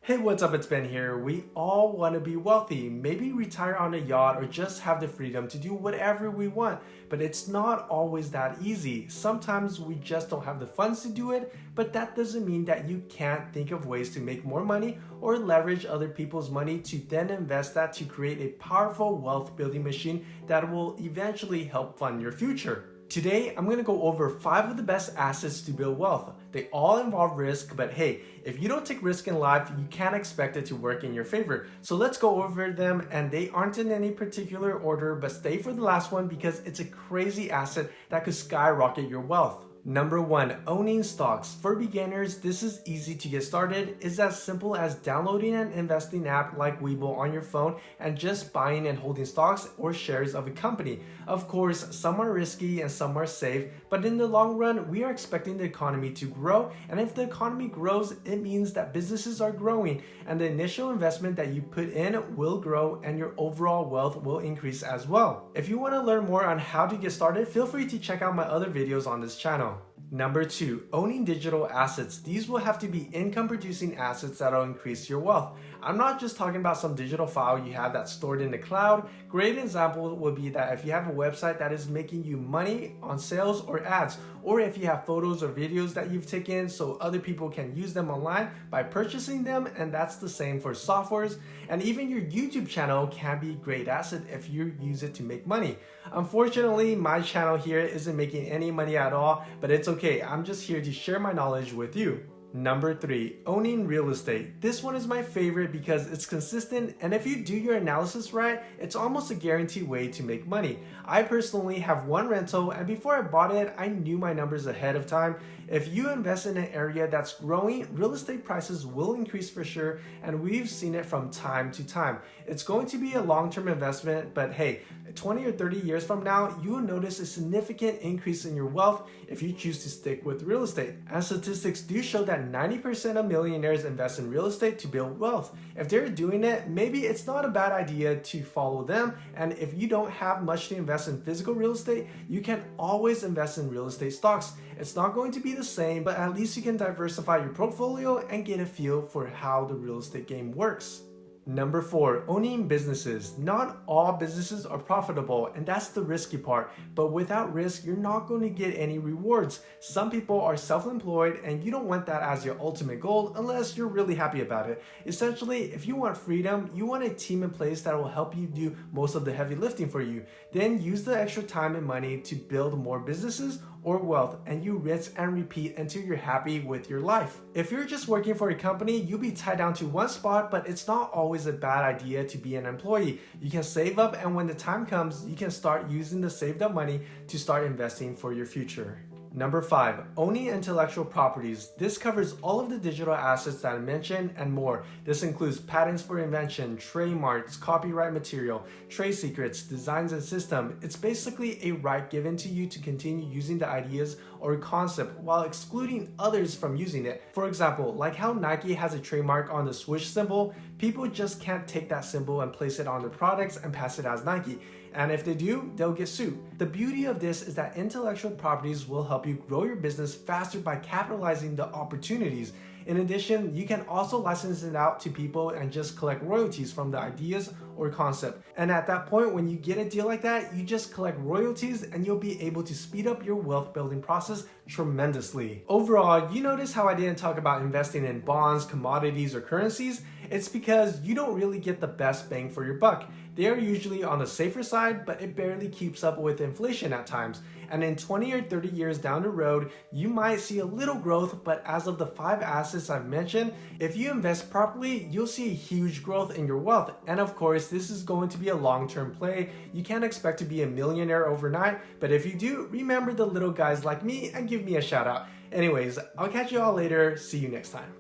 Hey, what's up? It's Ben here. We all want to be wealthy, maybe retire on a yacht or just have the freedom to do whatever we want. But it's not always that easy. Sometimes we just don't have the funds to do it, but that doesn't mean that you can't think of ways to make more money or leverage other people's money to then invest that to create a powerful wealth building machine that will eventually help fund your future. Today, I'm going to go over 5 of the best assets to build wealth. They all involve risk, but hey, if you don't take risk in life, you can't expect it to work in your favor. So let's go over them, and they aren't in any particular order, but stay for the last one because it's a crazy asset that could skyrocket your wealth. Number 1, owning stocks. For beginners, this is easy to get started. It's as simple as downloading an investing app like Webull on your phone and just buying and holding stocks or shares of a company. Of course, some are risky and some are safe, but in the long run, we are expecting the economy to grow, and if the economy grows, it means that businesses are growing, and the initial investment that you put in will grow and your overall wealth will increase as well. If you want to learn more on how to get started, feel free to check out my other videos on this channel. Number 2, owning digital assets. These will have to be income producing assets that will increase your wealth. I'm not just talking about some digital file you have that's stored in the cloud. Great example would be that if you have a website that is making you money on sales or ads, or if you have photos or videos that you've taken so other people can use them online by purchasing them, and that's the same for softwares. And even your YouTube channel can be a great asset if you use it to make money. Unfortunately, my channel here isn't making any money at all, but it's okay. I'm just here to share my knowledge with you. Number 3, owning real estate. This one is my favorite because it's consistent, and if you do your analysis right, it's almost a guaranteed way to make money. I personally have one rental, and before I bought it, I knew my numbers ahead of time. If you invest in an area that's growing, real estate prices will increase for sure, and we've seen it from time to time. It's going to be a long-term investment, but hey, 20 or 30 years from now, you will notice a significant increase in your wealth if you choose to stick with real estate. And statistics do show that 90% of millionaires invest in real estate to build wealth. If they're doing it, maybe it's not a bad idea to follow them. And if you don't have much to invest in physical real estate, you can always invest in real estate stocks. It's not going to be the same, but at least you can diversify your portfolio and get a feel for how the real estate game works. Number 4, owning businesses. Not all businesses are profitable, and that's the risky part. But without risk, you're not going to get any rewards. Some people are self-employed, and you don't want that as your ultimate goal unless you're really happy about it. Essentially, if you want freedom, you want a team in place that will help you do most of the heavy lifting for you. Then use the extra time and money to build more businesses or wealth, and you rinse and repeat until you're happy with your life. If you're just working for a company, you'll be tied down to one spot, but it's not always a bad idea to be an employee. You can save up, and when the time comes, you can start using the saved up money to start investing for your future. Number 5, owning intellectual properties. This covers all of the digital assets that I mentioned and more. This includes patents for invention, trademarks, copyright material, trade secrets, designs and system. It's basically a right given to you to continue using the ideas or concept while excluding others from using it. For example, like how Nike has a trademark on the swoosh symbol, people just can't take that symbol and place it on their products and pass it as Nike. And if they do, they'll get sued. The beauty of this is that intellectual properties will help you grow your business faster by capitalizing the opportunities. In addition, you can also license it out to people and just collect royalties from the ideas or concept. And at that point, when you get a deal like that, you just collect royalties and you'll be able to speed up your wealth building process tremendously. Overall, you notice how I didn't talk about investing in bonds, commodities, or currencies? It's because you don't really get the best bang for your buck. They are usually on the safer side, but it barely keeps up with inflation at times. And in 20 or 30 years down the road, you might see a little growth, but as of the 5 assets I've mentioned, if you invest properly, you'll see a huge growth in your wealth. And of course, this is going to be a long-term play. You can't expect to be a millionaire overnight, but if you do, remember the little guys like me and give me a shout out. Anyways, I'll catch you all later. See you next time.